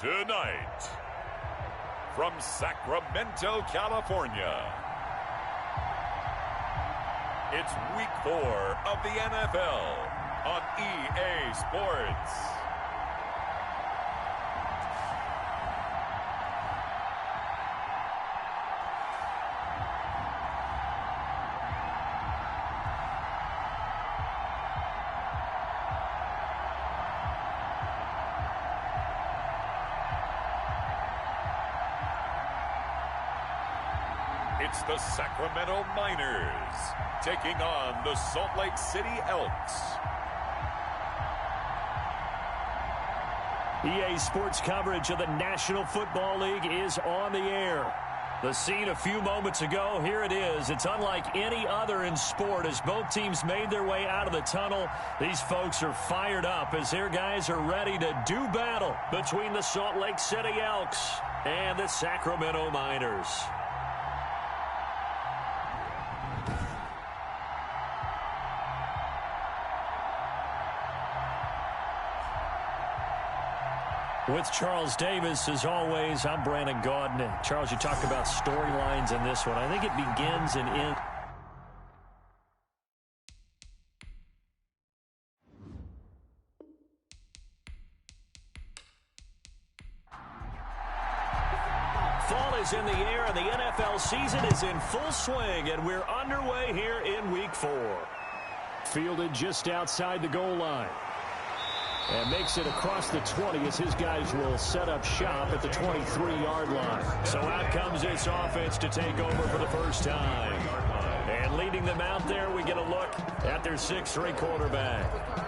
Tonight, from Sacramento, California, it's Week 4 of the NFL on EA Sports. It's the Sacramento Miners taking on the Salt Lake City Elks. EA Sports coverage of the National Football League is on the air. The scene a few moments ago, here it is. It's unlike any other in sport as both teams made their way out of the tunnel. These folks are fired up as their guys are ready to do battle between the Salt Lake City Elks and the Sacramento Miners. With Charles Davis, as always, I'm Brandon Gaudin. Charles, you talked about storylines in this one. I think it begins and ends. Fall is in the air, and the NFL season is in full swing, and we're underway here in Week 4. Fielded just outside the goal line. And makes it across the 20 as his guys will set up shop at the 23-yard line. So out comes this offense to take over for the first time. And leading them out there, we get a look at their 6'3" quarterback.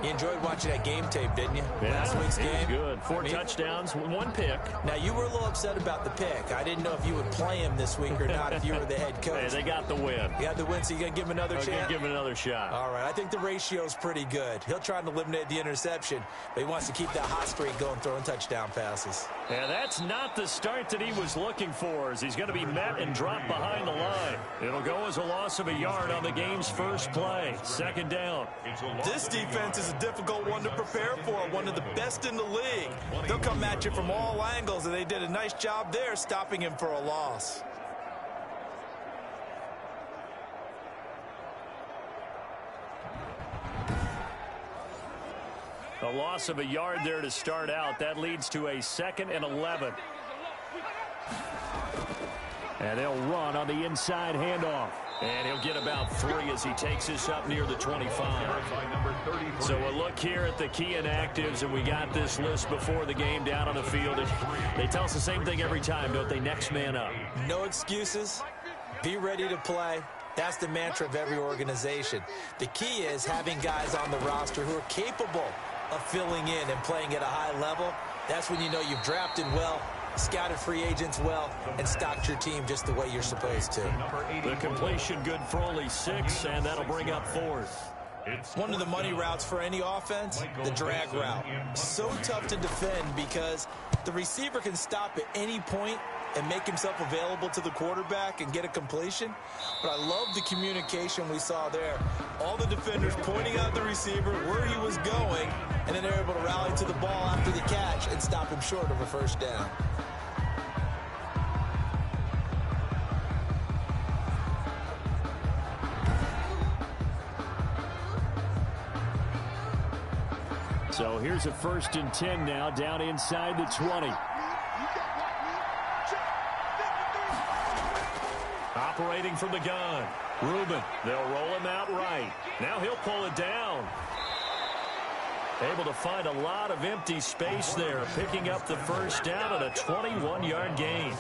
You enjoyed watching that game tape, didn't you? Yeah, Last week's game. Good. Four touchdowns, one pick. Now, you were a little upset about the pick. I didn't know if you would play him this week or not if you were the head coach. Hey, they got the win. You got the win, so you got to give him another chance? Give him another shot. All right, I think the ratio's pretty good. He'll try to eliminate the interception, but he wants to keep that hot streak going, throwing touchdown passes. Yeah, that's not the start that he was looking for, as he's going to be met and dropped behind the line. It'll go as a loss of a yard on the game's first play. Second down. This defense is a difficult one to prepare for, one of the best in the league. They'll come at you from all angles, and they did a nice job there stopping him for a loss. A loss of a yard there to start out. That leads to a 2nd and 11. And they'll run on the inside handoff. And he'll get about 3 as he takes this up near the 25. So a look here at the key inactives, and we got this list before the game down on the field. They tell us the same thing every time, don't they? Next man up. No excuses. Be ready to play. That's the mantra of every organization. The key is having guys on the roster who are capable of filling in and playing at a high level. That's when you know you've drafted well, scouted free agents well, and stocked your team just the way you're supposed to. The completion good for only 6, and that'll bring up 4th. One of the money routes for any offense, the drag route. So tough to defend because the receiver can stop at any point and make himself available to the quarterback and get a completion. But I love the communication we saw there. All the defenders pointing out the receiver, where he was going, and then they're able to rally to the ball after the catch and stop him short of a first down. So here's a 1st and 10 now, down inside the 20. Operating from the gun. Reuben, they'll roll him out right. Now he'll pull it down. Able to find a lot of empty space there, picking up the first down at a 21-yard gain.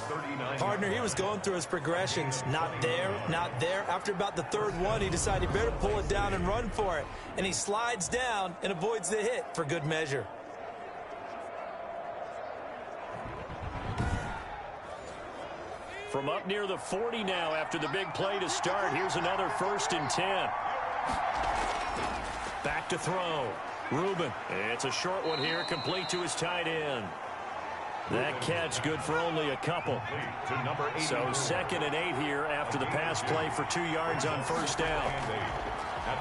Partner, he was going through his progressions. Not there, not there. After about the 3rd one, he decided he better pull it down and run for it. And he slides down and avoids the hit for good measure. From up near the 40 now after the big play to start. Here's another 1st and 10. Back to throw. Reuben. It's a short one here, complete to his tight end. That catch good for only a couple. So 2nd and 8 here after the pass play for 2 yards on first down.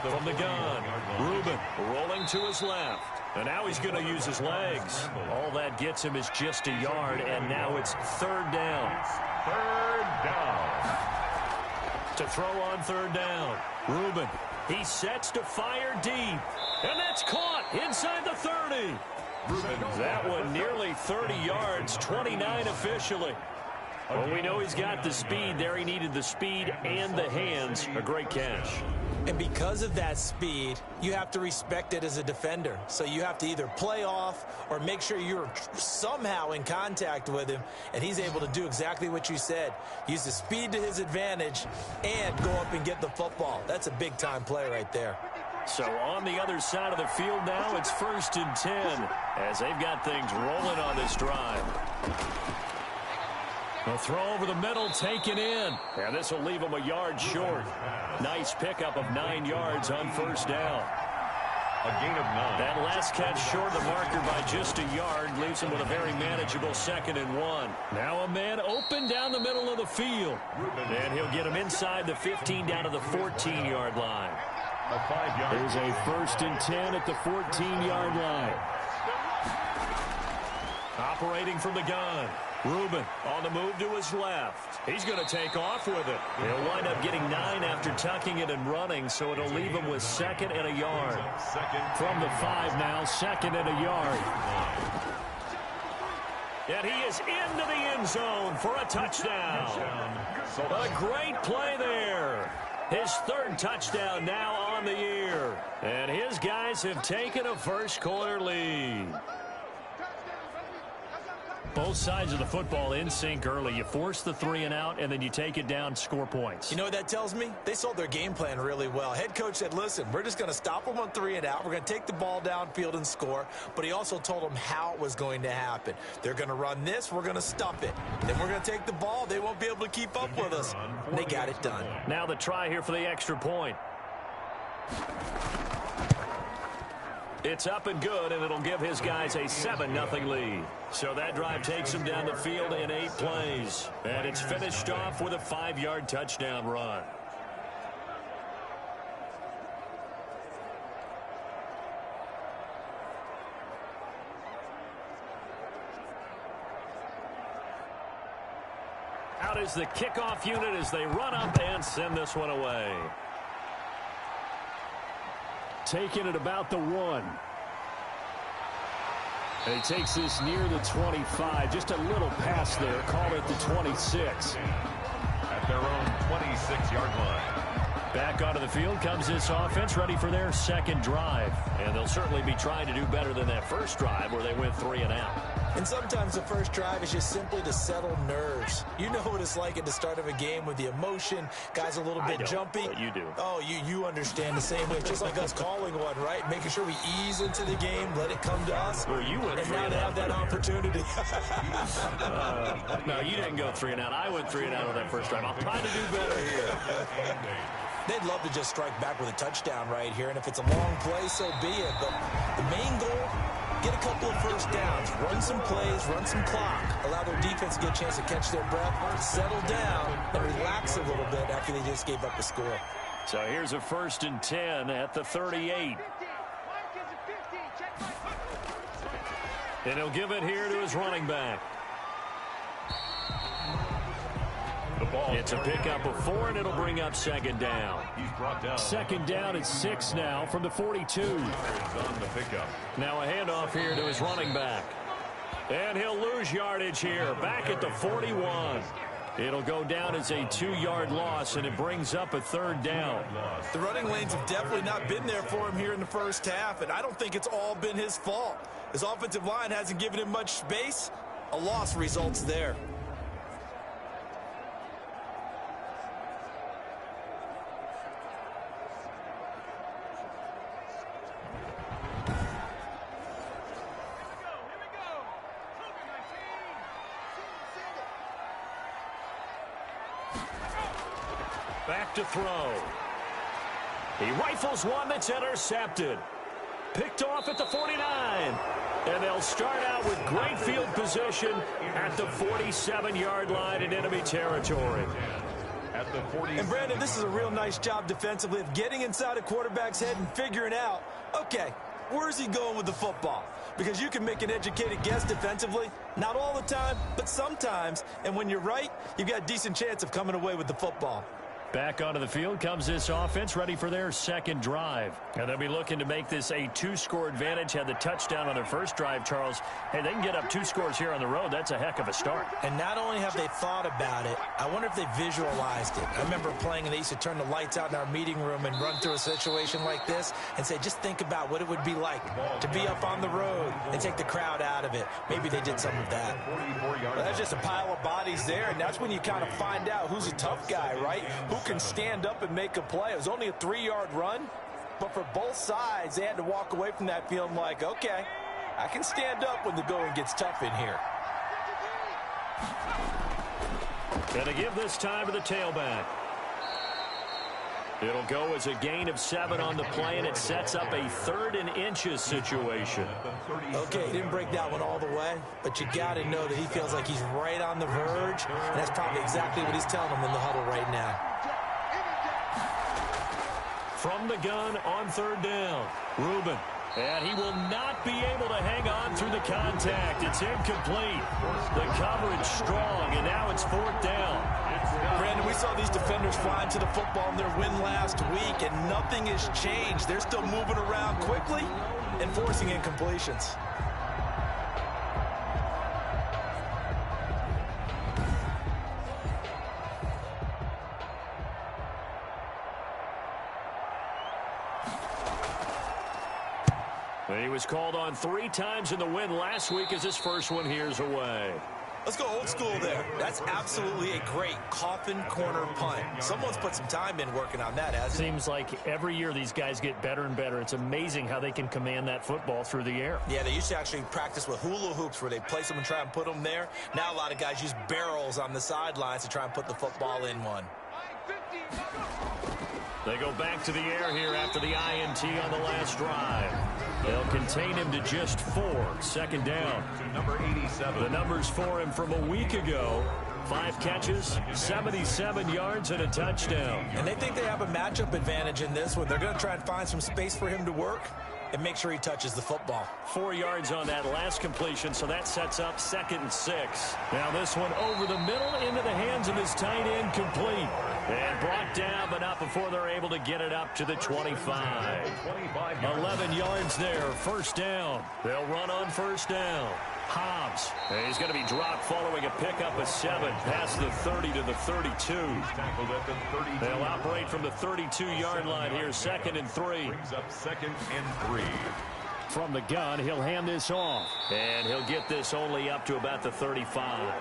From the gun, Reuben rolling to his left. And now he's going to use his legs. All that gets him is just a yard, and now it's third down. Third down. To throw on third down. Reuben, he sets to fire deep. And that's caught inside the 30. That one nearly 30 yards, 29 officially. Well, we know he's got the speed there. He needed the speed and the hands. A great catch. And because of that speed, you have to respect it as a defender. So you have to either play off or make sure you're somehow in contact with him. And he's able to do exactly what you said. Use the speed to his advantage and go up and get the football. That's a big-time play right there. So on the other side of the field now, it's 1st and 10 as they've got things rolling on this drive. A throw over the middle, taken in. And this will leave him a yard short. Nice pickup of 9 yards on first down. A gain of 9. That last catch short of the marker by just a yard leaves him with a very manageable 2nd and 1. Now a man open down the middle of the field. And he'll get him inside the 15 down to the 14-yard line. A 5-yard. There's a 1st and 10 at the 14-yard line. Operating from the gun. Reuben on the move to his left. He's going to take off with it. He'll wind up getting 9 after tucking it and running, so it'll leave him with 2nd and a yard. From the 5 now, 2nd and a yard. And he is into the end zone for a touchdown. A great play there. His 3rd touchdown now on the year. And his guys have taken a first-quarter lead. Both sides of the football in sync early. You force the 3 and out, and then you take it down, score points. You know what that tells me? They sold their game plan really well. Head coach said, listen, we're just going to stop them on 3 and out. We're going to take the ball downfield and score. But he also told them how it was going to happen. They're going to run this. We're going to stop it. Then we're going to take the ball. They won't be able to keep up with us. And they got it done. Now the try here for the extra point. It's up and good, and it'll give his guys a 7-0 lead. So that drive takes him down the field in 8 plays. And it's finished off with a 5-yard touchdown run. Out is the kickoff unit as they run up and send this one away. Taking it about the 1. And he takes this near the 25. Just a little pass there. Call it the 26. At their own 26-yard line. Back onto the field comes this offense, ready for their 2nd drive. And they'll certainly be trying to do better than that first drive where they went 3 and out. And sometimes the first drive is just simply to settle nerves. You know what it's like at the start of a game with the emotion. Guys a little bit jumpy. But you do. Oh, you understand the same way. Just like us calling one, right? Making sure we ease into the game, let it come to us. Well, you went and now to have that opportunity. No, you didn't go 3 and out. I went 3 and out on that first drive. I'll try to do better here. They'd love to just strike back with a touchdown right here. And if it's a long play, so be it. But the main goal, get a couple of first downs, run some plays, run some clock, allow their defense to get a chance to catch their breath, settle down, and relax a little bit after they just gave up a score. So here's a 1st and 10 at the 38. And he'll give it here to his running back. It's a pickup of 4, and it'll bring up 2nd down. He's brought down. 2nd down at 6 now from the 42. On the pickup. Now a handoff here to his running back. And he'll lose yardage here, back at the 41. It'll go down as a 2-yard loss, and it brings up a 3rd down. The running lanes have definitely not been there for him here in the first half, and I don't think it's all been his fault. His offensive line hasn't given him much space. A loss results there. Back to throw. He rifles one that's intercepted. Picked off at the 49. And they'll start out with great field position at the 47-yard line in enemy territory. At the 40. And Brandon, this is a real nice job defensively of getting inside a quarterback's head and figuring out, okay, Where's he going with the football? Because you can make an educated guess defensively. Not all the time, but sometimes. And when you're right, you've got a decent chance of coming away with the football. Back onto the field comes this offense, ready for their second drive. And they'll be looking to make this a two-score advantage. Had the touchdown on their first drive, Charles. Hey, they can get up 2 scores here on the road. That's a heck of a start. And not only have they thought about it, I wonder if they visualized it. I remember playing, and they used to turn the lights out in our meeting room and run through a situation like this and say, just think about what it would be like to be up on the road and take the crowd out of it. Maybe they did some of that. Well, that's just a pile of bodies there, and that's when you kind of find out who's a tough guy, right? Who can stand up and make a play. It was only a 3-yard run, but for both sides, they had to walk away from that feeling like, okay, I can stand up when the going gets tough in here. Gonna give this time to the tailback. It'll go as a gain of 7 on the play, and it sets up a 3rd and inches situation. Okay, he didn't break that one all the way, but you got to know that he feels like he's right on the verge, and that's probably exactly what he's telling them in the huddle right now. From the gun on 3rd down, Reuben. And he will not be able to hang on through the contact. It's incomplete. The coverage strong, and now it's 4th down. Brandon, we saw these defenders flying to the football in their win last week, and nothing has changed. They're still moving around quickly and forcing incompletions. He was called on 3 times in the win last week as his first one here's away. Let's go old school there. That's absolutely a great coffin corner punt. Someone's put some time in working on that, hasn't it? Seems like every year these guys get better and better. It's amazing how they can command that football through the air. Yeah, they used to actually practice with hula hoops where they place them and try and put them there. Now a lot of guys use barrels on the sidelines to try and put the football in one. They go back to the air here after the INT on the last drive. They'll contain him to just 4. 2nd down. To number 87. The numbers for him from a week ago. 5 catches, 77 yards, and a touchdown. And they think they have a matchup advantage in this one. They're going to try and find some space for him to work and make sure he touches the football. 4 yards on that last completion, so that sets up 2nd and 6. Now this one over the middle into the hands of his tight end, complete. And brought down, but not before they're able to get it up to the 25. 11 yards there, 1st down. They'll run on 1st down. Hobbs, he's going to be dropped following a pickup of 7 past the 30 to the 32. They'll operate from the 32-yard line here, 2nd and 3. Brings up 2nd and 3. From the gun, he'll hand this off. And he'll get this only up to about the 35.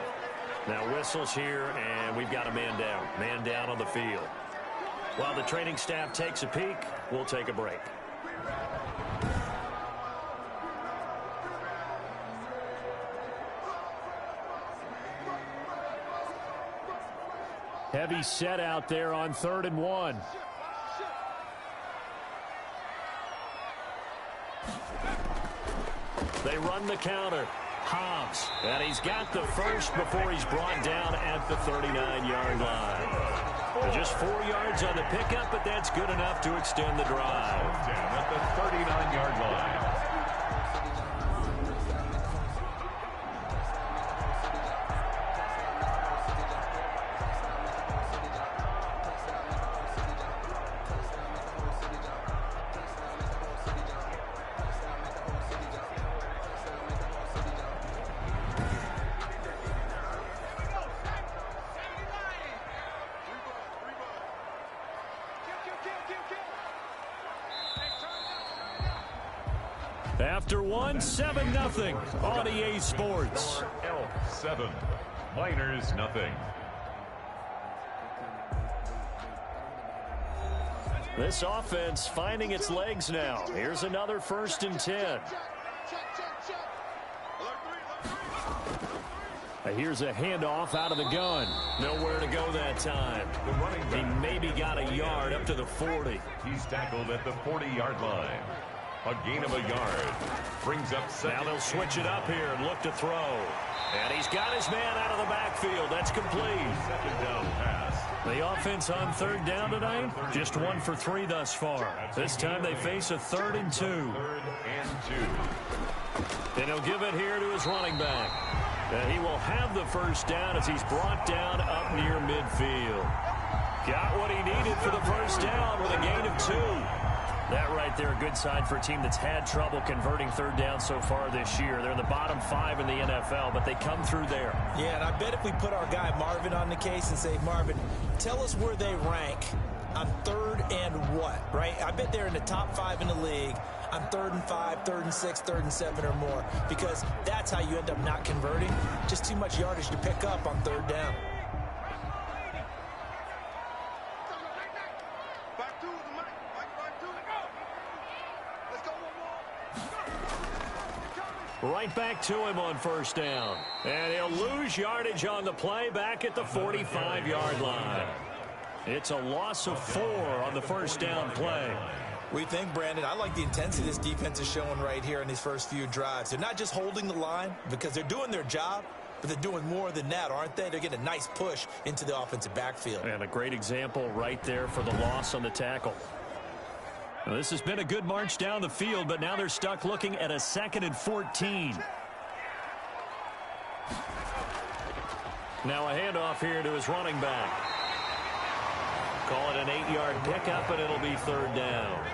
Now whistles here, and we've got a man down. Man down on the field. While the training staff takes a peek, we'll take a break. Heavy set out there on 3rd and 1. They run the counter. Hobbs, and he's got the first before he's brought down at the 39-yard line. Just 4 yards on the pickup, but that's good enough to extend the drive. Down at the 39-yard line. After one, 7-0 on EA Sports. Elk 7, Miners nothing. This offense finding its legs now. Here's another 1st and 10. Here's a handoff out of the gun. Nowhere to go that time. He maybe got a yard up to the 40. He's tackled at the 40-yard line. A gain of a yard. Brings up 2nd. Now they'll switch it up here and look to throw. And he's got his man out of the backfield. That's complete. 2nd down pass. The offense on third down tonight, just 1 for 3 thus far. This time they face a 3rd and 2. And he'll give it here to his running back. And he will have the first down as he's brought down up near midfield. Got what he needed for the first down with a gain of 2. That right there, a good sign for a team that's had trouble converting third down so far this year. They're in the bottom 5 in the NFL, but they come through there. Yeah, and I bet if we put our guy Marvin on the case and say, Marvin, tell us where they rank on 3rd and what, right? I bet they're in the top 5 in the league on 3rd and 5, 3rd and 6, 3rd and 7 or more, because that's how you end up not converting. Just too much yardage to pick up on 3rd down. Right back to him on first down. And he'll lose yardage on the play back at the 45-yard line. It's a loss of 4 on the first down play. We think, Brandon, I like the intensity this defense is showing right here in these first few drives. They're not just holding the line because they're doing their job, but they're doing more than that, aren't they? They're getting a nice push into the offensive backfield. And a great example right there for the loss on the tackle. Now, this has been a good march down the field, but now they're stuck looking at a 2nd and 14. Now a handoff here to his running back. Call it an 8-yard pickup, and it'll be 3rd down.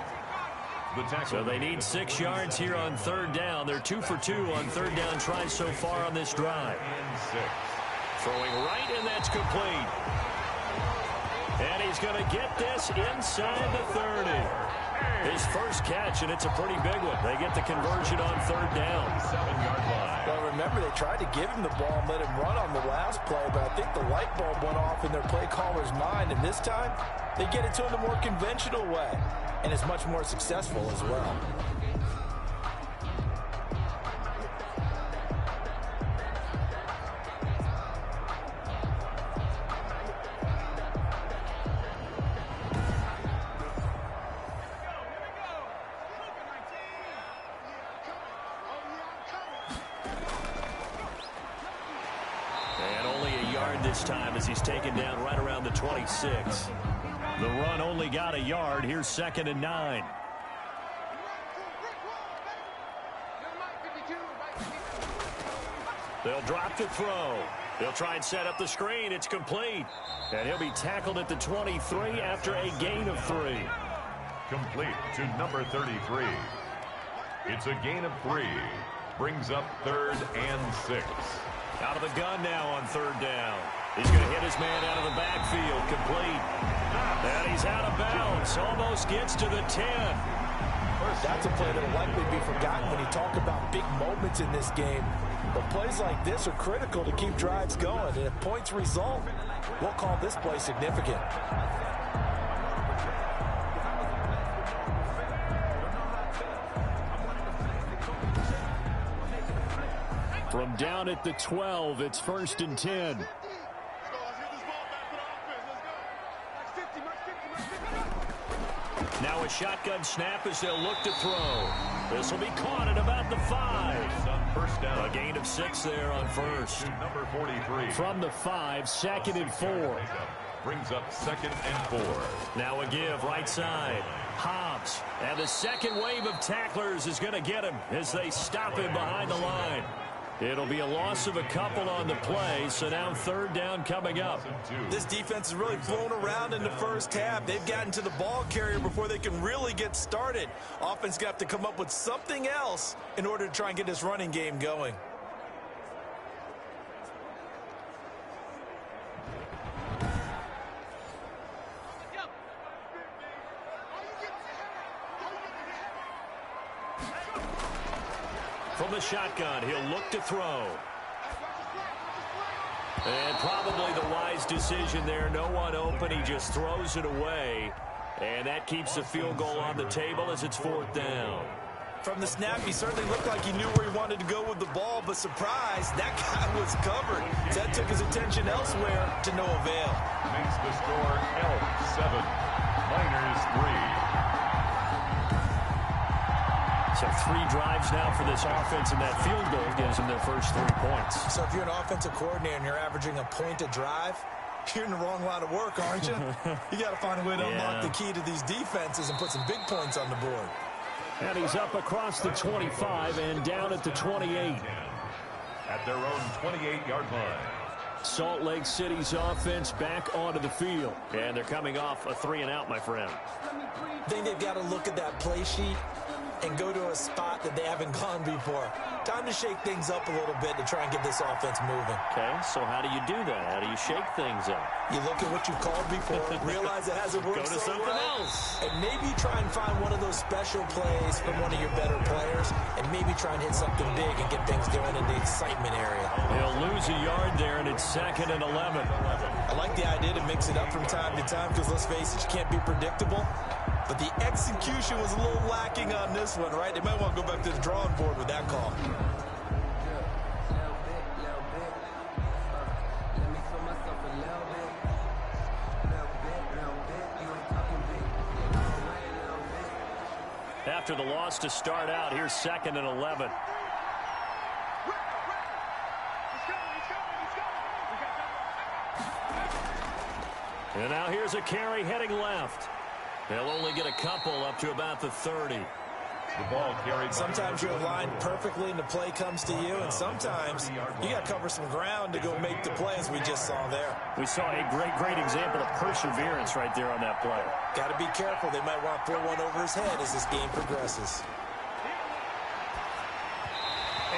So they need 6 yards here on 3rd down. They're 2 for 2 on 3rd down tries so far on this drive. Throwing right, and that's complete. And he's going to get this inside the 30. His first catch, and it's a pretty big one. They get the conversion on 3rd down. 7-yard line. Well, remember, they tried to give him the ball and let him run on the last play, but I think the light bulb went off in their play caller's mind, and this time they get it to him the more conventional way, and it's much more successful as well. This time as he's taken down right around the 26. The run only got a yard. Here's 2nd and 9. They'll drop the throw. They'll try and set up the screen. It's complete. And he'll be tackled at the 23 after a gain of 3. Complete to number 33. It's a gain of 3. Brings up 3rd and 6. Out of the gun now on 3rd down. He's going to hit his man out of the backfield. Complete. And he's out of bounds. Almost gets to the 10. That's a play that will likely be forgotten when you talk about big moments in this game. But plays like this are critical to keep drives going. And if points result, we'll call this play significant. From down at the 12, it's 1st and 10. Now a shotgun snap as they'll look to throw. This will be caught at about the 5. First down. A gain of 6 there on first. Number 43. From the 5, 2nd and 4. Brings up 2nd and 4. Now a give right side. Hobbs. And the second wave of tacklers is going to get him as they stop him behind the line. It'll be a loss of a couple on the play, so now 3rd down coming up. This defense is really flown around in the first half. They've gotten to the ball carrier before they can really get started. Offense got to come up with something else in order to try and get this running game going. From the shotgun, he'll look to throw. And probably the wise decision there. No one open. He just throws it away. And that keeps the field goal on the table as it's 4th down. From the snap, he certainly looked like he knew where he wanted to go with the ball, but surprise, that guy was covered. That took his attention elsewhere to no avail. Makes the score Elk 7, Miners 3. So 3 drives now for this offense, and that field goal gives them their first 3 points. So if you're an offensive coordinator and you're averaging a point a drive, You're in the wrong line of work, aren't you? You got to find a way to unlock the key to these defenses and put some big points on the board. And he's up across the 25 and down at the 28. At their own 28-yard line. Salt Lake City's offense back onto the field. And they're coming off a 3-and-out, my friend. I think they've got to look at that play sheet and go to a spot that they haven't gone before. Time to shake things up a little bit to try and get this offense moving. Okay, so how do you do that? How do you shake things up? You look at what you've called before, realize it hasn't worked Go to so something well, else. and maybe try and find one of those special plays from one of your better players, and maybe try and hit something big and get things going in the excitement area. They'll lose a yard there, and it's 2nd and 11. I like the idea to mix it up from time to time because, let's face it, you can't be predictable. But the execution was a little lacking on this one, right? They might want to go back to the drawing board with that call. After the loss to start out, here's 2nd and 11. And now here's a carry heading left. They'll only get a couple up to about the 30. The ball carried. Sometimes you're aligned perfectly and the play comes to you, and sometimes you got to cover some ground to go make the play, as we just saw there. We saw a great example of perseverance right there on that play. Got to be careful. They might want to throw one over his head as this game progresses.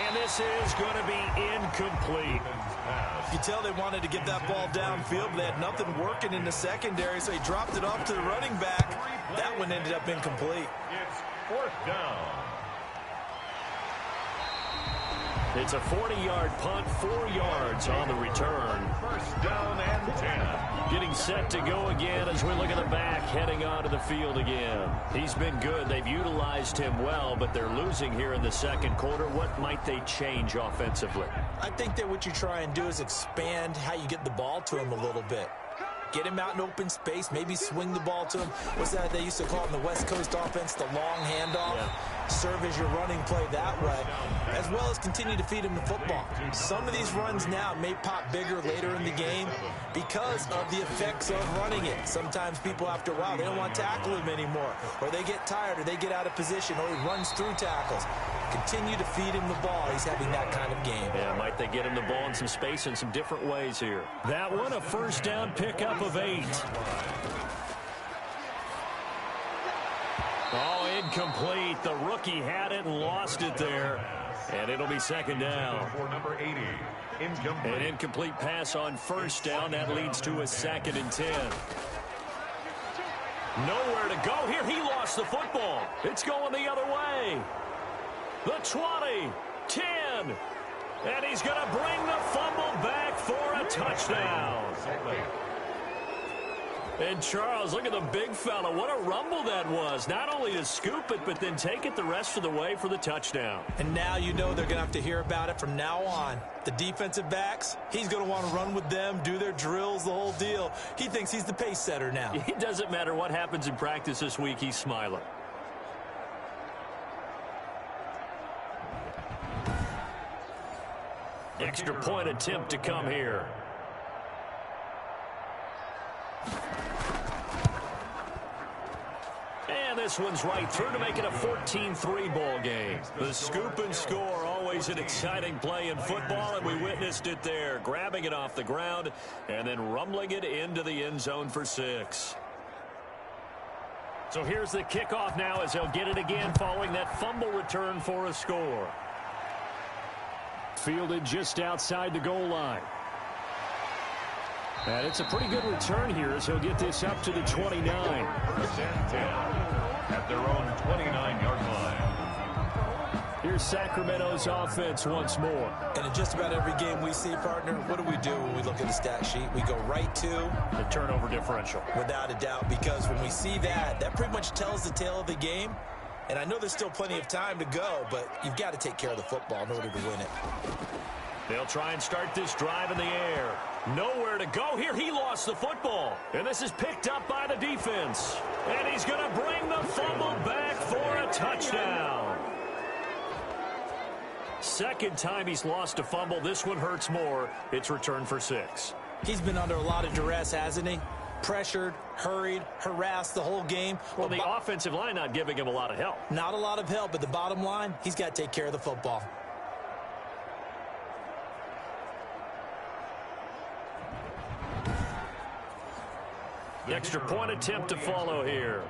And this is going to be incomplete. You tell they wanted to get that ball downfield, but they had nothing working in the secondary, so he dropped it off to the running back. That one ended up incomplete. It's 4th down. It's a 40-yard punt, 4 yards on the return. 1st down and 10. Getting set to go again as we look at the back, heading onto the field again. He's been good. They've utilized him well, but they're losing here in the second quarter. What might they change offensively? I think that what you try and do is expand how you get the ball to him a little bit. Get him out in open space, maybe swing the ball to him. What's that they used to call in the West Coast offense, the long handoff? Yeah. Serve as your running play that way, as well as continue to feed him the football. Some of these runs now may pop bigger later in the game because of the effects of running it. Sometimes people, after a while, they don't want to tackle him anymore, or they get tired, or they get out of position, or he runs through tackles. Continue to feed him the ball. He's having that kind of game. Yeah, might they get him the ball in some space in some different ways here. That one, a 1st down pickup of 8. Oh, incomplete. The rookie had it and lost it there. And it'll be 2nd down. For number 80, incomplete. An incomplete pass on 1st down. That leads to a 2nd and 10. Nowhere to go here. He lost the football. It's going the other way. The 20, 10, and he's going to bring the fumble back for a touchdown. And Charles, look at the big fella. What a rumble that was. Not only to scoop it, but then take it the rest of the way for the touchdown. And now you know they're going to have to hear about it from now on. The defensive backs, he's going to want to run with them, do their drills, the whole deal. He thinks he's the pace setter now. It doesn't matter what happens in practice this week, he's smiling. Extra point attempt to come here. And this one's right through to make it a 14-3 ball game. The scoop and score, always an exciting play in football, and we witnessed it there. Grabbing it off the ground and then rumbling it into the end zone for 6. So here's the kickoff now as they'll get it again following that fumble return for a score. Fielded just outside the goal line. And it's a pretty good return here as he'll get this up to the 29. 1st and 10 at their own 29-yard line. Here's Sacramento's offense once more. And in just about every game we see, partner, what do we do when we look at the stat sheet? We go right to the turnover differential. Without a doubt, because when we see that, that pretty much tells the tale of the game. And I know there's still plenty of time to go, but you've got to take care of the football in order to win it. They'll try and start this drive in the air. Nowhere to go here. He lost the football. And this is picked up by the defense. And he's going to bring the fumble back for a touchdown. Second time he's lost a fumble. This one hurts more. It's returned for 6. He's been under a lot of duress, hasn't he? Pressured, hurried, harassed the whole game. Well, the offensive line not giving him a lot of help. Not a lot of help, but the bottom line, he's got to take care of the football. The extra point attempt to follow here.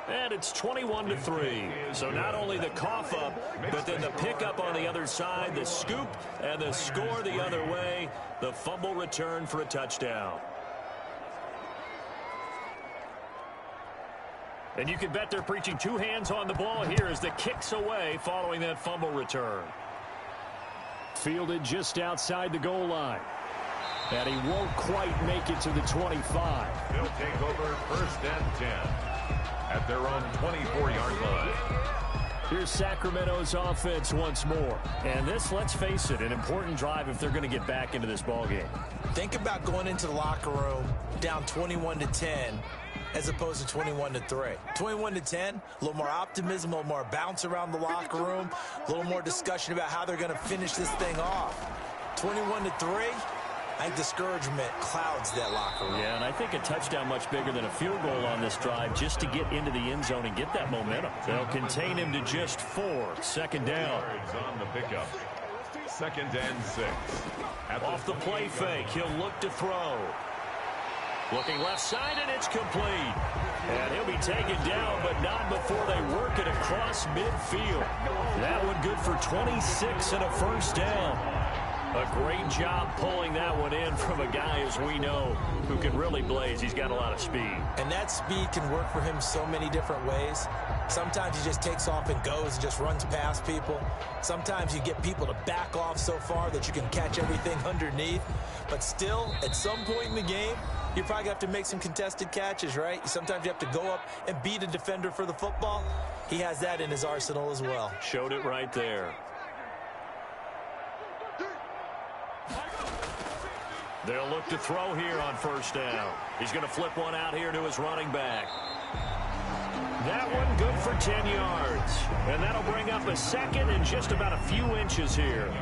And it's 21-3. So not only the cough up, but then the pickup on the other side, the scoop, and the score the other way. The fumble return for a touchdown. And you can bet they're preaching two hands on the ball here as the kick's away following that fumble return. Fielded just outside the goal line. And he won't quite make it to the 25. They'll take over 1st and 10 at their own 24-yard line. Here's Sacramento's offense once more. And this, let's face it, an important drive if they're going to get back into this ballgame. Think about going into the locker room down 21-10 as opposed to 21-3. 21-10, a little more optimism, a little more bounce around the locker room, a little more discussion about how they're going to finish this thing off. 21-3, I think discouragement clouds that locker room. Yeah, and I think a touchdown much bigger than a field goal on this drive just to get into the end zone and get that momentum. They'll contain him to just 4. 2nd down. On the pickup. 2nd and 6. Off the play fake, he'll look to throw. Looking left side, and it's complete. And he'll be taken down, but not before they work it across midfield. That one good for 26 and a 1st down. A great job pulling that one in from a guy, as we know, who can really blaze. He's got a lot of speed. And that speed can work for him so many different ways. Sometimes he just takes off and goes and just runs past people. Sometimes you get people to back off so far that you can catch everything underneath. But still, at some point in the game, you probably have to make some contested catches, right? Sometimes you have to go up and beat a defender for the football. He has that in his arsenal as well. Showed it right there. They'll look to throw here on 1st down. He's going to flip one out here to his running back. That one good for 10 yards. And that'll bring up a 2nd and just about a few inches here.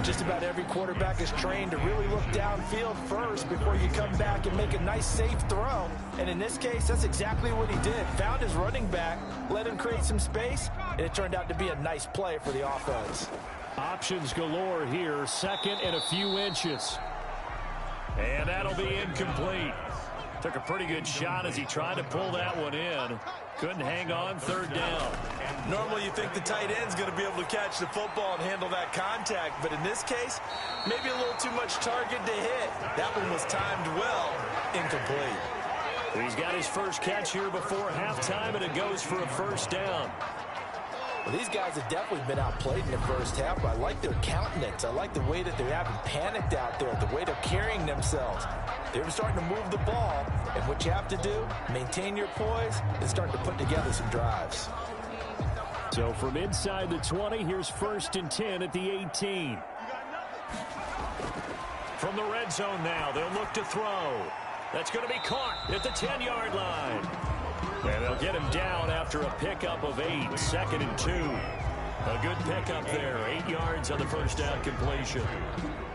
Just about every quarterback is trained to really look downfield first before you come back and make a nice, safe throw. And in this case, that's exactly what he did. Found his running back, let him create some space, and it turned out to be a nice play for the offense. Options galore here. 2nd and a few inches. And that'll be incomplete. Took a pretty good shot as he tried to pull that one in. Couldn't hang on. 3rd down. Normally you think the tight end's going to be able to catch the football and handle that contact. But in this case, maybe a little too much target to hit. That one was timed well. Incomplete. He's got his first catch here before halftime, and it goes for a 1st down. Well, these guys have definitely been outplayed in the first half. I like their countenance. I like the way that they haven't panicked out there, the way they're carrying themselves. They're starting to move the ball, and what you have to do, maintain your poise, and start to put together some drives. So from inside the 20, here's 1st and 10 at the 18. From the red zone now, they'll look to throw. That's going to be caught at the 10-yard line. And they'll get him down after a pickup of 8. 2nd and 2. A good pickup there. 8 yards on the 1st down completion.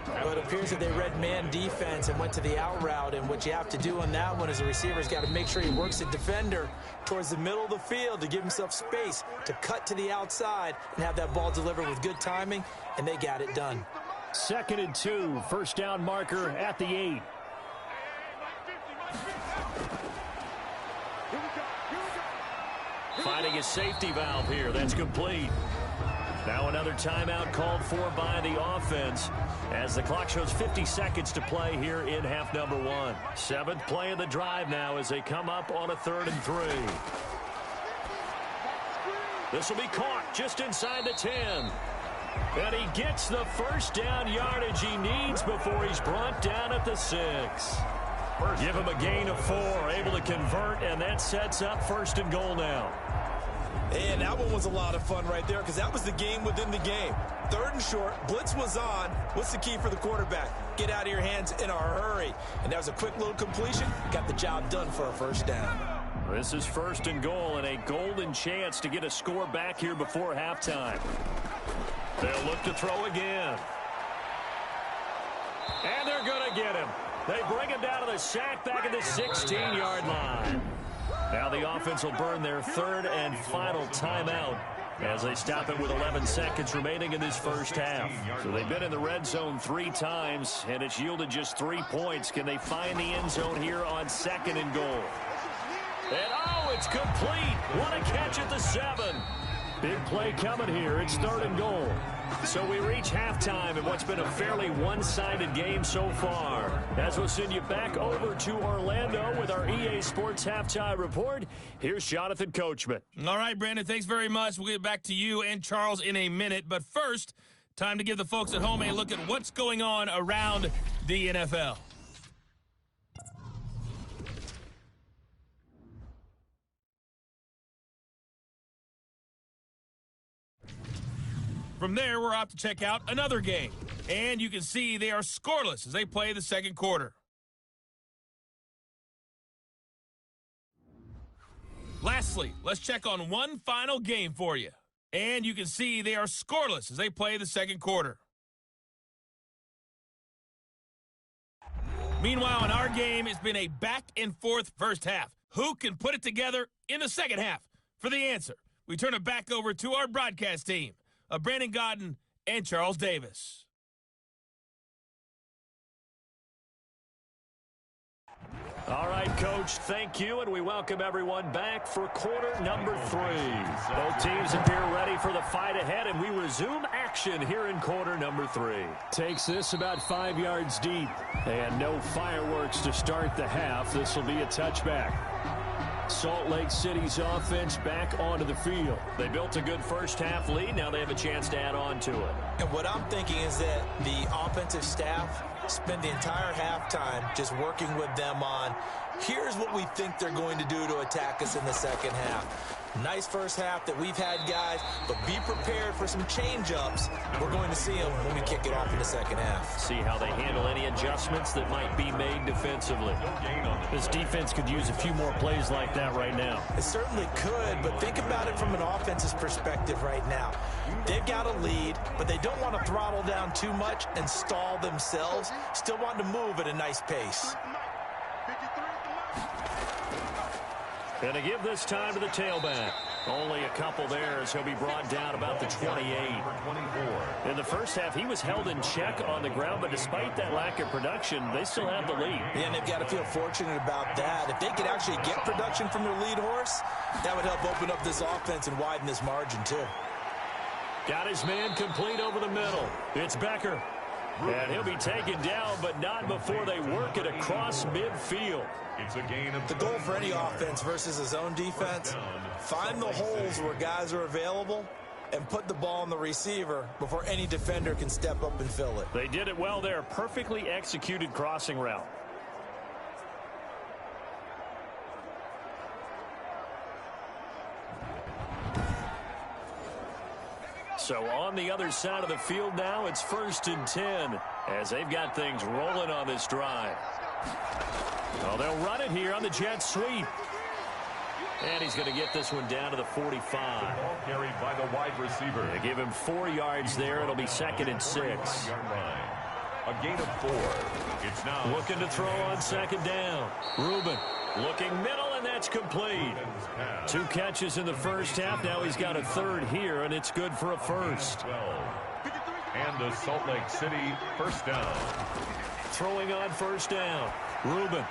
Well, it appears that they read man defense and went to the out route. And what you have to do on that one is the receiver's got to make sure he works the defender towards the middle of the field to give himself space to cut to the outside and have that ball delivered with good timing. And they got it done. 2nd and 2. 1st down marker at the 8. Finding a safety valve here. That's complete. Now another timeout called for by the offense as the clock shows 50 seconds to play here in half number 1. 7th play of the drive now as they come up on a 3rd and 3. This will be caught just inside the 10. And he gets the 1st down yardage he needs before he's brought down at the 6. Give him a gain of 4, able to convert, and that sets up 1st and goal now. And that one was a lot of fun right there because that was the game within the game. 3rd and short, blitz was on. What's the key for the quarterback? Get out of your hands in a hurry. And that was a quick little completion. Got the job done for a 1st down. This is 1st and goal and a golden chance to get a score back here before halftime. They'll look to throw again. And they're going to get him. They bring him down to the sack back at the 16-yard line. Now the offense will burn their third and final timeout as they stop it with 11 seconds remaining in this first half. So they've been in the red zone 3 times, and it's yielded just 3 points. Can they find the end zone here on 2nd and goal? And, oh, it's complete. What a catch at the 7. Big play coming here. It's 3rd and goal. So we reach halftime in what's been a fairly one-sided game so far. As we'll send you back over to Orlando with our EA Sports Halftime Report, here's Jonathan Coachman. All right, Brandon, thanks very much. We'll get back to you and Charles in a minute. But first, time to give the folks at home a look at what's going on around the NFL. From there, we're off to check out another game. And you can see they are scoreless as they play the second quarter. Lastly, let's check on one final game for you. And you can see they are scoreless as they play the second quarter. Meanwhile, in our game, it's been a back-and-forth first half. Who can put it together in the second half? For the answer, we turn it back over to our broadcast team of Brandon Godden and Charles Davis. All right, Coach, thank you, and we welcome everyone back for quarter number 3. Both teams appear ready for the fight ahead, and we resume action here in quarter number 3. Takes this about 5 yards deep, and no fireworks to start the half. This will be a touchback. Salt Lake City's offense back onto the field. They built a good first half lead. Now they have a chance to add on to it. And what I'm thinking is that the offensive staff spend the entire halftime just working with them on, here's what we think they're going to do to attack us in the second half. Nice first half that we've had, guys, but be prepared for some change-ups. We're going to see them when we kick it off in the second half. See how they handle any adjustments that might be made defensively. This defense could use a few more plays like that right now. It certainly could, but think about it from an offense's perspective right now. They've got a lead, but they don't want to throttle down too much and stall themselves. Still want to move at a nice pace. And to give this time to the tailback. Only a couple there as he'll be brought down about the 28. In the first half, he was held in check on the ground, but despite that lack of production, they still have the lead. Yeah, and they've got to feel fortunate about that. If they could actually get production from their lead horse, that would help open up this offense and widen this margin, too. Got his man complete over the middle. It's Becker. And he'll be taken down, but not before they work it across midfield. It's a gain of the goal for any offense versus a zone defense, find the holes where guys are available and put the ball on the receiver before any defender can step up and fill it. They did it well there. Perfectly executed crossing route. So on the other side of the field now, it's 1st and 10 as they've got things rolling on this drive. Well, they'll run it here on the jet sweep. And he's going to get this one down to the 45. Ball carried by the wide receiver. They give him 4 yards there. It'll be 2nd and 6. A gain of 4. It's now looking to throw on 2nd down. Rubin looking middle, and that's complete. 2 catches in the first half. Now he's got a 3rd here, and it's good for a 1st. And the Salt Lake City first down. Throwing on 1st down. Rubin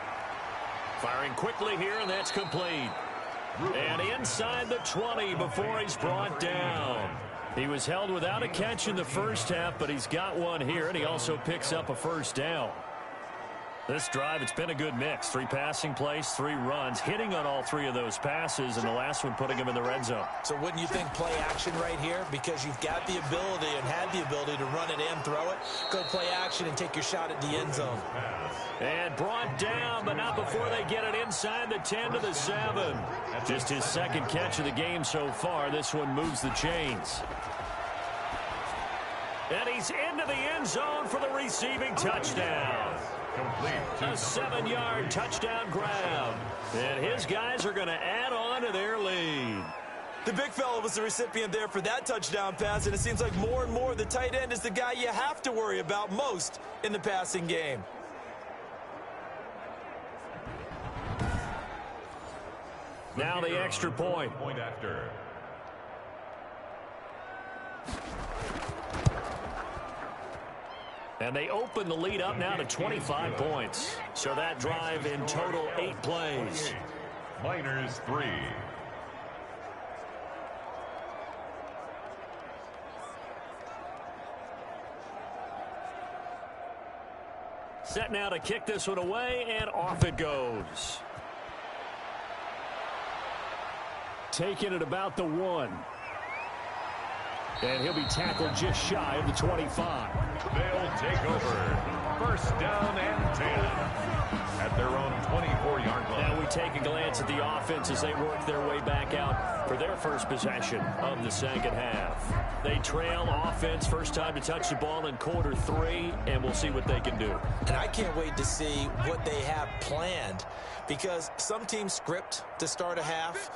firing quickly here, and that's complete. And inside the 20 before he's brought down. He was held without a catch in the first half, but he's got one here, and he also picks up a 1st down. This drive, it's been a good mix. 3 passing plays, 3 runs, hitting on all 3 of those passes, and the last one putting him in the red zone. So wouldn't you think play action right here? Because you've got the ability and had the ability to run it and throw it. Go play action and take your shot at the end zone. And brought down, but not before they get it inside the 10 to the 7. Just his 2nd catch of the game so far. This one moves the chains. And he's into the end zone for the receiving touchdown. A 7-yard touchdown grab. And his guys are going to add on to their lead. The big fella was the recipient there for that touchdown pass, and it seems like more and more the tight end is the guy you have to worry about most in the passing game. Now the extra point. Point after. And they open the lead up now to 25 points. So that drive in total 8 plays. Miners 3. Set now to kick this one away, and off it goes. Taking it about the 1. And he'll be tackled just shy of the 25. They'll take over. First down and 10 at their own 24-yard line. Now we take a glance at the offense as they work their way back out for their first possession of the second half. They trail offense, first time to touch the ball in quarter 3, and we'll see what they can do. And I can't wait to see what they have planned, because some teams script to start a half.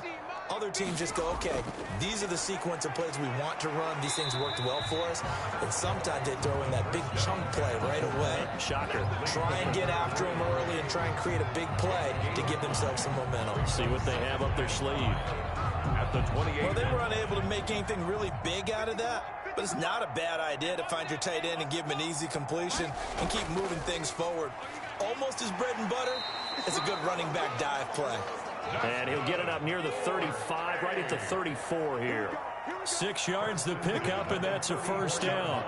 Other teams just go, okay, these are the sequence of plays we want to run. These things worked well for us. And sometimes they throw in that big chunk play right away. Shocker. Try and get after them early and try and create a big play to give themselves some momentum. See what they have up their sleeve. At the 28. Well, they were unable to make anything really big out of that. But it's not a bad idea to find your tight end and give him an easy completion and keep moving things forward. Almost as bread and butter as a good running back dive play. And he'll get it up near the 35, right at the 34 here. 6 yards the pickup, and that's a first down.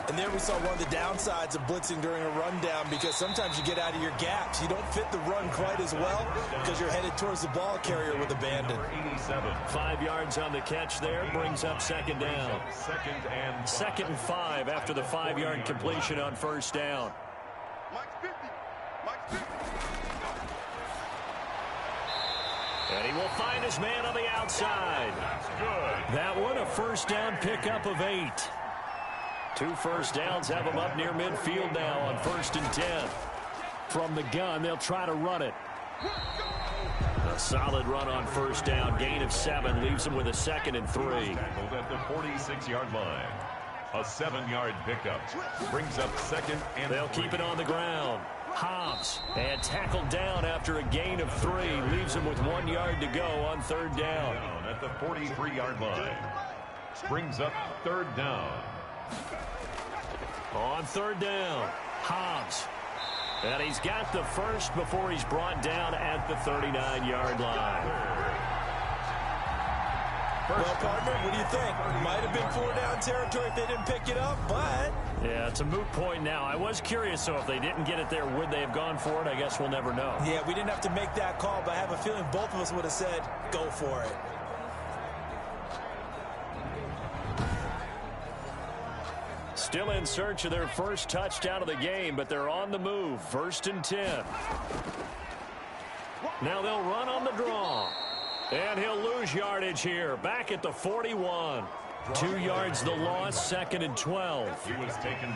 And there we saw one of the downsides of blitzing during a rundown, because sometimes you get out of your gaps. You don't fit the run quite as well because you're headed towards the ball carrier with abandon. 5 yards on the catch there, brings up second down. Second and 5 after the 5-yard completion on first down. And he will find his man on the outside. That's good. That one a first down pickup of 8. 2 first downs have him up near midfield now on 1st and 10. From the gun, they'll try to run it. A solid run on first down. Gain of 7 leaves him with a 2nd and 3. Tackled at the 46-yard line. A 7-yard pickup brings up 2nd and 3. They'll keep it on the ground. Hobbs, and tackled down after a gain of 3, leaves him with 1 yard to go on 3rd down. At the 43-yard line. Brings up 3rd down. On 3rd down, Hobbs. And he's got the first before he's brought down at the 39-yard line. Well, partner, what do you think? Might have been 4-down territory if they didn't pick it up, but... Yeah, it's a moot point now. I was curious, so if they didn't get it there, would they have gone for it? I guess we'll never know. Yeah, we didn't have to make that call, but I have a feeling both of us would have said, go for it. Still in search of their first touchdown of the game, but they're on the move. 1st and 10. Now they'll run on the draw. And he'll lose yardage here. Back at the 41. 2 yards the loss, 2nd and 12.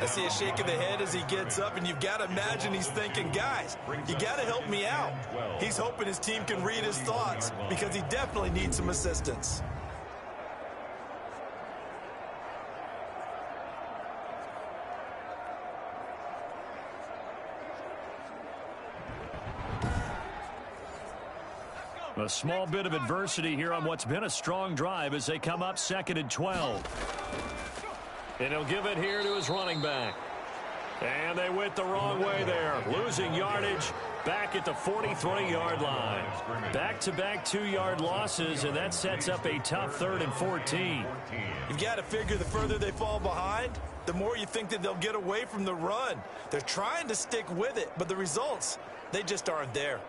I see a shake of the head as he gets up, and you've got to imagine he's thinking, guys, you got to help me out. He's hoping his team can read his thoughts, because he definitely needs some assistance. A small bit of adversity here on what's been a strong drive as they come up 2nd and 12. And he'll give it here to his running back. And they went the wrong way there. Losing yardage back at the 43-yard line. Back-to-back 2-yard losses, and that sets up a tough 3rd and 14. You've got to figure the further they fall behind, the more you think that they'll get away from the run. They're trying to stick with it, but the results, they just aren't there.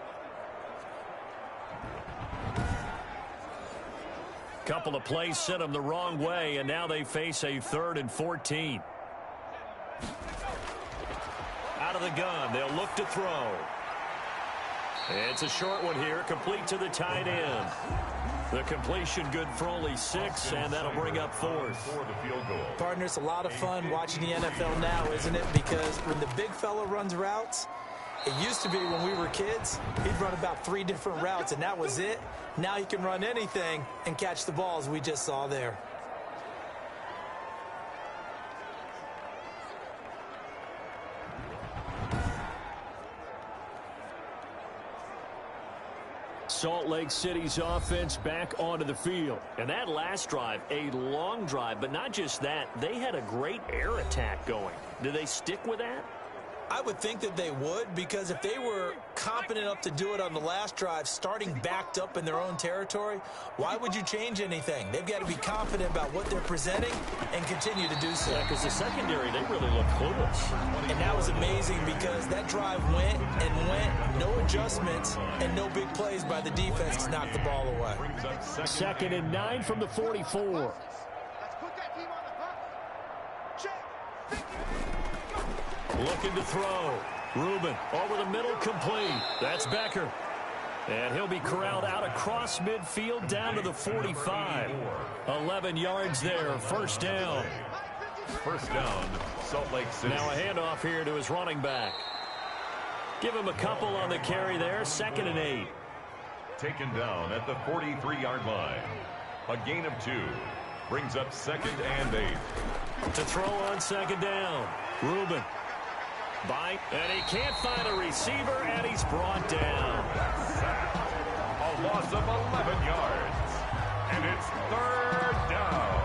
Couple of plays sent them the wrong way, and now they face a 3rd and 14. Out of the gun, they'll look to throw. It's a short one here, complete to the tight end. The completion good for only 6, and that'll bring up 4th. Partner, it's a lot of fun watching the NFL now, isn't it? Because when the big fella runs routes, It used to be when we were kids, he'd run about 3 different routes, and that was it. Now he can run anything and catch the ball, as we just saw there. Salt Lake City's offense back onto the field. And that last drive, a long drive, but not just that, they had a great air attack going. Do they stick with that? I would think that they would, because if they were competent enough to do it on the last drive, starting backed up in their own territory, why would you change anything? They've got to be confident about what they're presenting and continue to do so. Yeah, because the secondary, they really look clueless. And that was amazing because that drive went and went, no adjustments, and no big plays by the defense to knock the ball away. 2nd and 9 from the 44. Looking to throw. Rubin over the middle, complete. That's Becker. And he'll be corralled out across midfield down to the 45. 11 yards there, first down. First down, Salt Lake City. Now a handoff here to his running back. Give him a couple on the carry there, 2nd and 8. Taken down at the 43-yard line. A gain of 2. Brings up 2nd and 8. To throw on 2nd down. Rubin. And he can't find a receiver, and he's brought down. A loss of 11 yards. And it's 3rd down.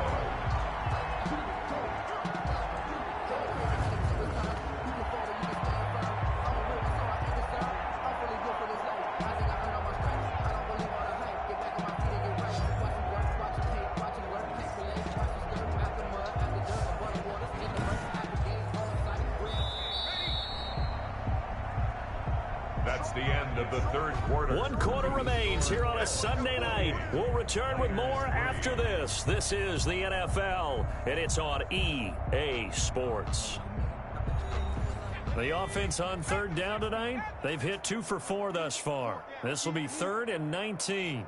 That's the end of the 3rd quarter. 1 quarter remains here on a Sunday night. We'll return with more after this. This is the NFL, and it's on EA Sports. The offense on 3rd down tonight, they've hit 2 for 4 thus far. This will be 3rd and 19.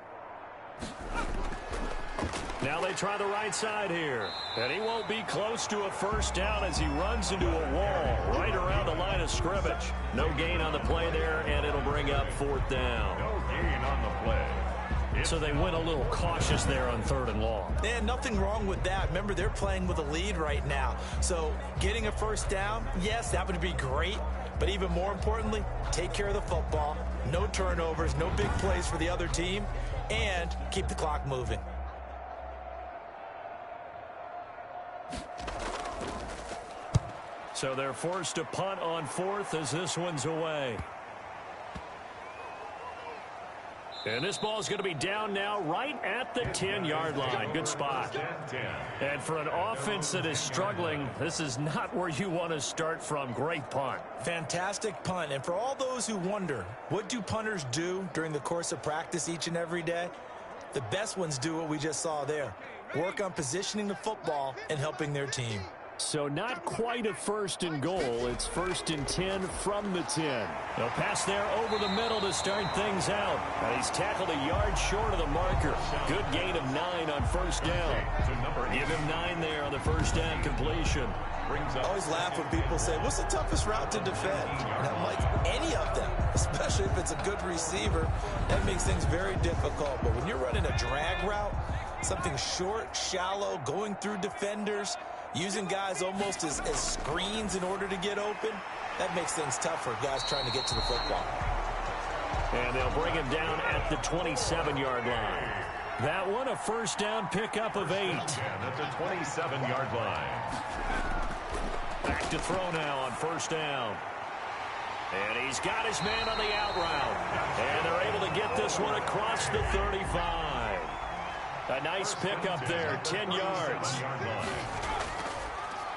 Now they try the right side here. And he won't be close to a first down as he runs into a wall right around the line of scrimmage. No gain on the play there, and it'll bring up 4th down. No gain on the play. So they went a little cautious there on 3rd and long. And nothing wrong with that. Remember, they're playing with a lead right now. So getting a first down, yes, that would be great. But even more importantly, take care of the football. No turnovers, no big plays for the other team, and keep the clock moving. So they're forced to punt on 4th as this one's away. And this ball's going to be down now right at the 10-yard line. Good spot. And for an offense that is struggling, this is not where you want to start from. Great punt. Fantastic punt. And for all those who wonder, what do punters do during the course of practice each and every day? The best ones do what we just saw there. Work on positioning the football and helping their team. So not quite a 1st and goal. It's 1st and 10 from the 10. They'll pass there over the middle to start things out. And he's tackled a yard short of the marker. Good gain of 9 on 1st down. Give him 9 there on the 1st down completion. I always laugh when people say, what's the toughest route to defend? And I'm like, any of them, especially if it's a good receiver. That makes things very difficult. But when you're running a drag route, something short, shallow, going through defenders, using guys almost as screens in order to get open, that makes things tough for guys trying to get to the football. And they'll bring him down at the 27-yard line. That one, a 1st down pickup of 8. And at the 27-yard line. Back to throw now on 1st down. And he's got his man on the out route. And they're able to get this one across the 35. A nice pickup there, 10 yards.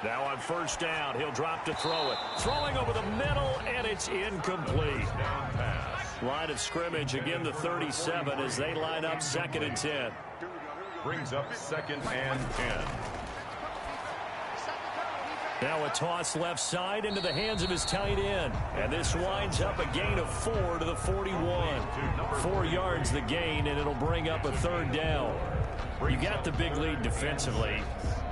Now on 1st down, he'll drop to throw it. Throwing over the middle, and it's incomplete. Line of scrimmage, again the 37 as they line up 2nd and 10. Brings up 2nd and 10. Now a toss left side into the hands of his tight end. And this winds up a gain of 4 to the 41. 4 yards the gain, and it'll bring up a 3rd down. You got the big lead defensively.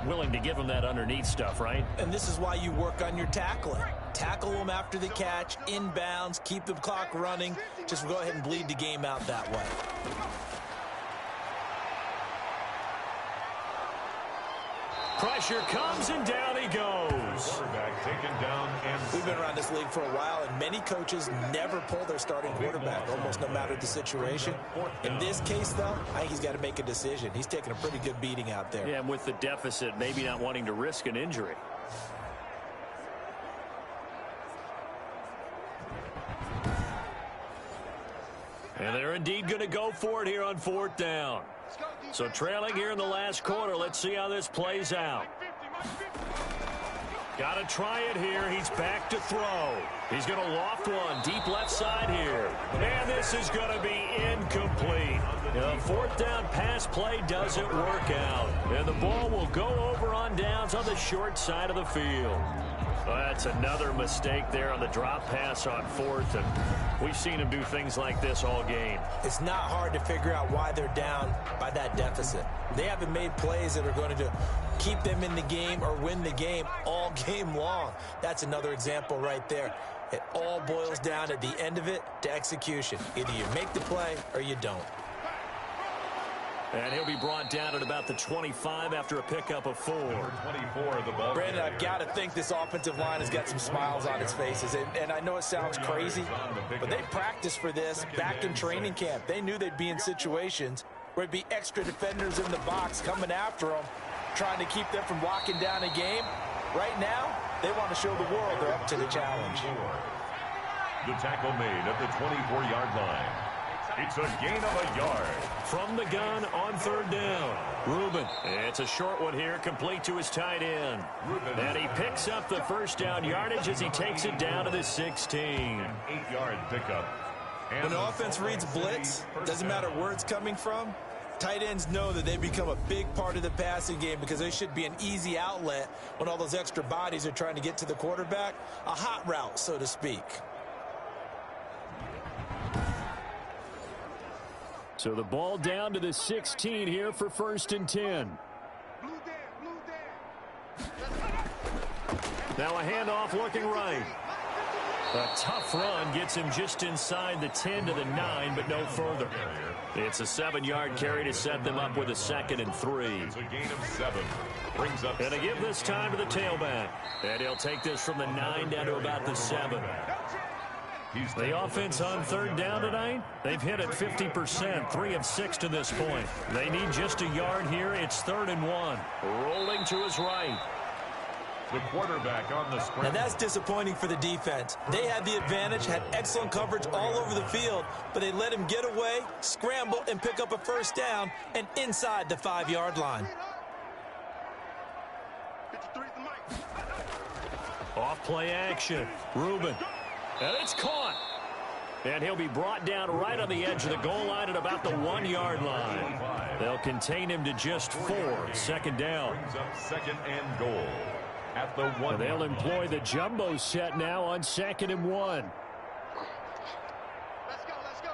Willing to give them that underneath stuff, right? And this is why you work on your tackling. Tackle them after the catch, inbounds, keep the clock running. Just go ahead and bleed the game out that way. Pressure comes, and down he goes. Quarterback taken down. And we've been around this league for a while, and many coaches never pull their starting quarterback, almost no matter the situation. In this case, though, I think he's got to make a decision. He's taking a pretty good beating out there. Yeah, and with the deficit, maybe not wanting to risk an injury. And they're indeed going to go for it here on 4th down. So trailing here in the last quarter. Let's see how this plays out. Got to try it here. He's back to throw. He's going to loft one deep left side here. And this is going to be incomplete. The 4th down pass play doesn't work out. And the ball will go over on downs on the short side of the field. Well, that's another mistake there on the drop pass on 4th, and we've seen him do things like this all game. It's not hard to figure out why they're down by that deficit. They haven't made plays that are going to keep them in the game or win the game all game long. That's another example right there. It all boils down at the end of it to execution. Either you make the play or you don't. And he'll be brought down at about the 25 after a pickup of 4. 24 of the ball. Brandon, I've got to think this offensive line has got some smiles on its faces. And I know it sounds crazy, but they practiced for this back in training camp. They knew they'd be in situations where it'd be extra defenders in the box coming after them, trying to keep them from locking down a game. Right now, they want to show the world they're up to the challenge. The tackle made at the 24-yard line. It's a gain of a yard. From the gun on 3rd down. Reuben. It's a short one here, complete to his tight end. And he picks up the 1st down yardage as he takes it down to the 16. An 8-yard pickup. When the offense reads blitz, doesn't matter where it's coming from, tight ends know that they become a big part of the passing game because they should be an easy outlet when all those extra bodies are trying to get to the quarterback. A hot route, so to speak. So the ball down to the 16 here for 1st and 10. Now a handoff looking right. A tough run gets him just inside the 10 to the 9, but no further. It's a 7-yard carry to set them up with a 2nd and 3. It's a gain of 7. Brings up and to give this time to the tailback. And he'll take this from the 9 down to about the 7. The offense on 3rd down tonight, they've hit it 50%, 3 of 6 to this point. They need just a yard here. It's 3rd and 1. Rolling to his right. The quarterback on the scramble. Now that's disappointing for the defense. They had the advantage, had excellent coverage all over the field, but they let him get away, scramble, and pick up a 1st down and inside the 5-yard line. Off play action. Reuben. And it's caught. And he'll be brought down right on the edge of the goal line at about the 1-yard line. They'll contain him to just 4. 2nd down. Brings up 2nd and goal at the 1. And they'll employ the jumbo set now on 2nd and 1. Let's go.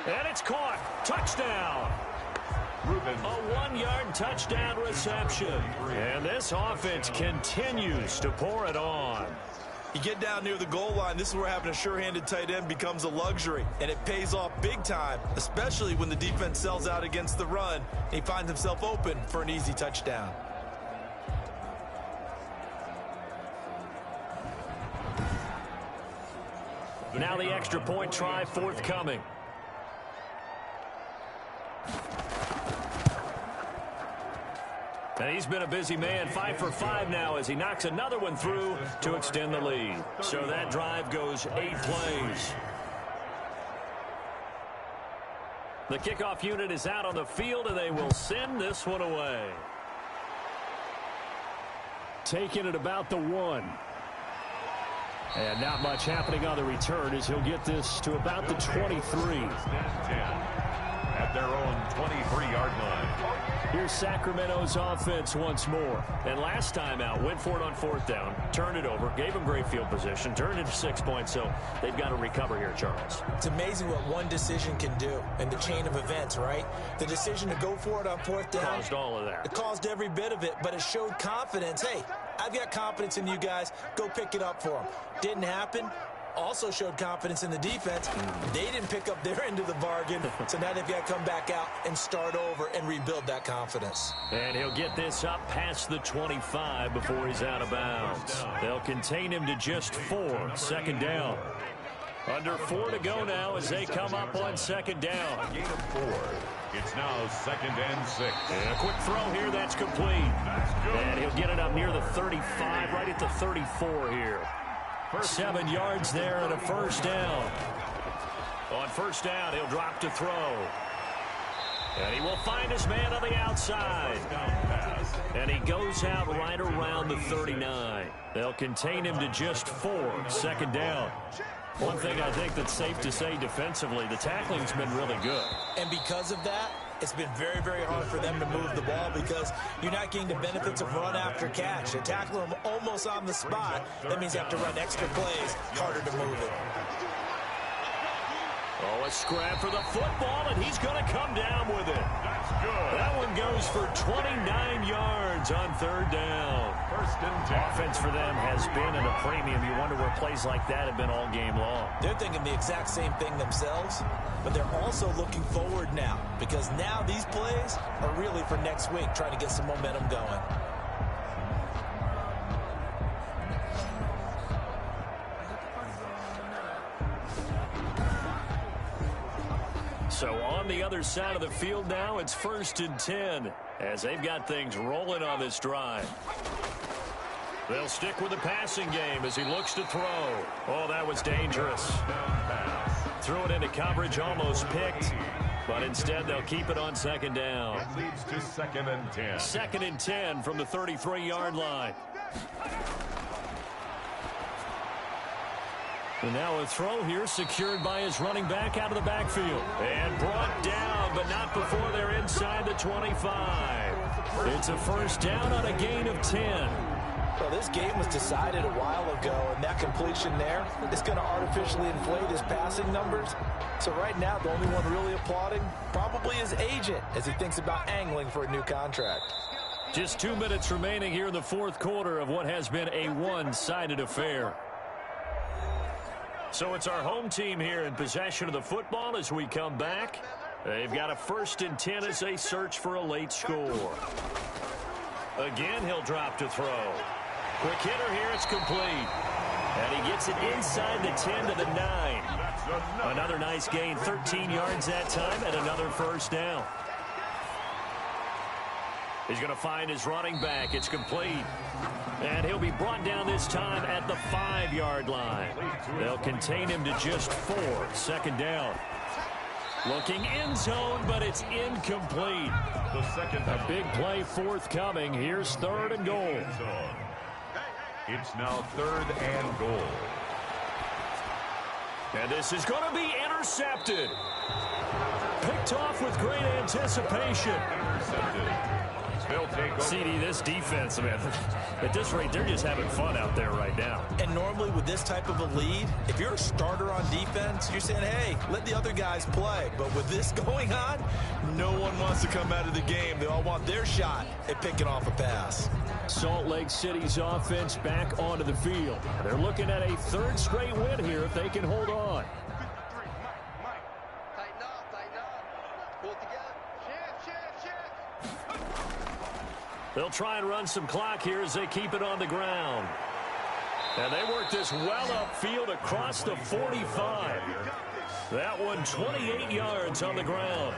And it's caught. Touchdown. A 1-yard touchdown reception. And this offense continues to pour it on. You get down near the goal line, this is where having a sure-handed tight end becomes a luxury, and it pays off big time, especially when the defense sells out against the run, and he finds himself open for an easy touchdown. Now the extra point try forthcoming. And he's been a busy man, 5 for 5 now as he knocks another one through to extend the lead. So that drive goes 8 plays. The kickoff unit is out on the field, and they will send this one away. Taking it about the 1. And not much happening on the return as he'll get this to about the 23. at their own 23-yard line. Here's Sacramento's offense once more. And last time out, went for it on 4th down, turned it over, gave them great field position, turned it to 6 points, so they've got to recover here, Charles. It's amazing what one decision can do in the chain of events, right? The decision to go for it on 4th down. Caused all of that. It caused every bit of it, but it showed confidence. Hey, I've got confidence in you guys. Go pick it up for them. Didn't happen. Also showed confidence in the defense. They didn't pick up their end of the bargain, so now they've got to come back out and start over and rebuild that confidence. And he'll get this up past the 25 before he's out of bounds. They'll contain him to just 4, 2nd down. Under 4 to go now as they come up on 2nd down. A gain of 4. It's now 2nd and 6. And a quick throw here, that's complete. And he'll get it up near the 35, right at the 34 here. 7 yards there and a 1st down. On 1st down, he'll drop to throw. And he will find his man on the outside. And he goes out right around the 39. They'll contain him to just 4, 2nd down. One thing I think that's safe to say defensively, the tackling's been really good. And because of that, it's been very, very hard for them to move the ball because you're not getting the benefits of run after catch. They tackle them almost on the spot. That means you have to run extra plays, harder to move it. Oh, a scrap for the football, and he's going to come down with it. That's good. That one goes for 29 yards on 3rd down. 1st and 10. Offense for them has been at a premium. You wonder where plays like that have been all game long. They're thinking the exact same thing themselves, but they're also looking forward now because now these plays are really for next week, trying to get some momentum going. So on the other side of the field now, it's 1st and 10 as they've got things rolling on this drive. They'll stick with the passing game as he looks to throw. Oh, that was dangerous. Threw it into coverage, almost picked, but instead they'll keep it on 2nd down. It leads to 2nd and 10. 2nd and 10 from the 33-yard line. And now a throw here secured by his running back out of the backfield. And brought down, but not before they're inside the 25. It's a 1st down on a gain of 10. Well, this game was decided a while ago, and that completion there is going to artificially inflate his passing numbers. So right now, the only one really applauding probably his agent as he thinks about angling for a new contract. Just 2 minutes remaining here in the 4th quarter of what has been a one-sided affair. So it's our home team here in possession of the football as we come back. They've got a 1st and 10 as they search for a late score. Again, he'll drop to throw. Quick hitter here, it's complete. And he gets it inside the 10 to the 9. Another nice gain, 13 yards that time, and another 1st down. He's going to find his running back. It's complete. And he'll be brought down this time at the 5-yard line. They'll contain him to just 4, 2nd down. Looking end zone, but it's incomplete. A big play forthcoming. Here's 3rd and goal. It's now 3rd and goal. And this is going to be intercepted. Picked off with great anticipation. Intercepted. They'll take over. CD, this defense, man, at this rate, they're just having fun out there right now. And normally with this type of a lead, if you're a starter on defense, you're saying, hey, let the other guys play. But with this going on, no one wants to come out of the game. They all want their shot at picking off a pass. Salt Lake City's offense back onto the field. They're looking at a 3rd straight win here if they can hold on. They'll try and run some clock here as they keep it on the ground. And they work this well upfield across the 45. That one 28 yards on the ground.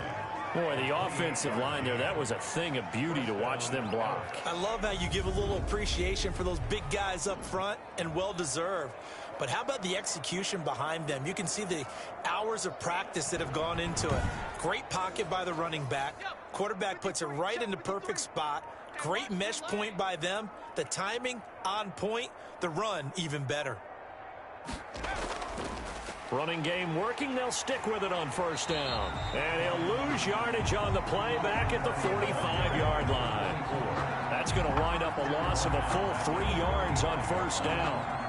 Boy, the offensive line there, that was a thing of beauty to watch them block. I love how you give a little appreciation for those big guys up front, and well-deserved. But how about the execution behind them? You can see the hours of practice that have gone into it. Great pocket by the running back. Quarterback puts it right in the perfect spot. Great mesh point by them. The timing on point. The run even better. Running game working. They'll stick with it on first down. And he'll lose yardage on the play back at the 45-yard line. That's going to wind up a loss of a full 3 yards on first down.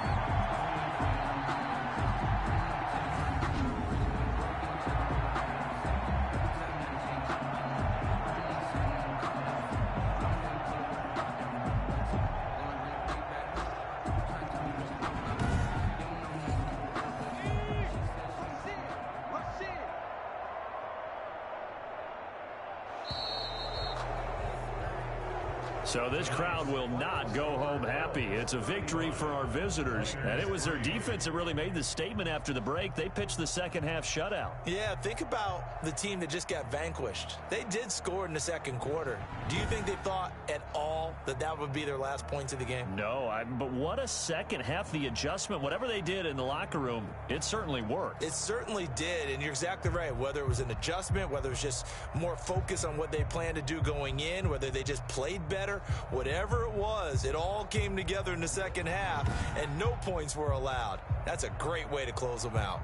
So this crowd will not go home happy. It's a victory for our visitors, and it was their defense that really made the statement after the break. They pitched the second half shutout. Yeah, think about the team that just got vanquished. They did score in the second quarter. Do you think they thought at all that that would be their last points of the game? No, but what a second half. The adjustment, whatever they did in the locker room, it certainly worked. It certainly did, and you're exactly right. Whether it was an adjustment, whether it was just more focus on what they planned to do going in, whether they just played better, whatever it was, it all came together in the second half, and no points were allowed. That's a great way to close them out.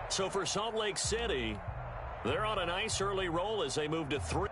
So for Salt Lake City, they're on a nice early roll as they move to 3.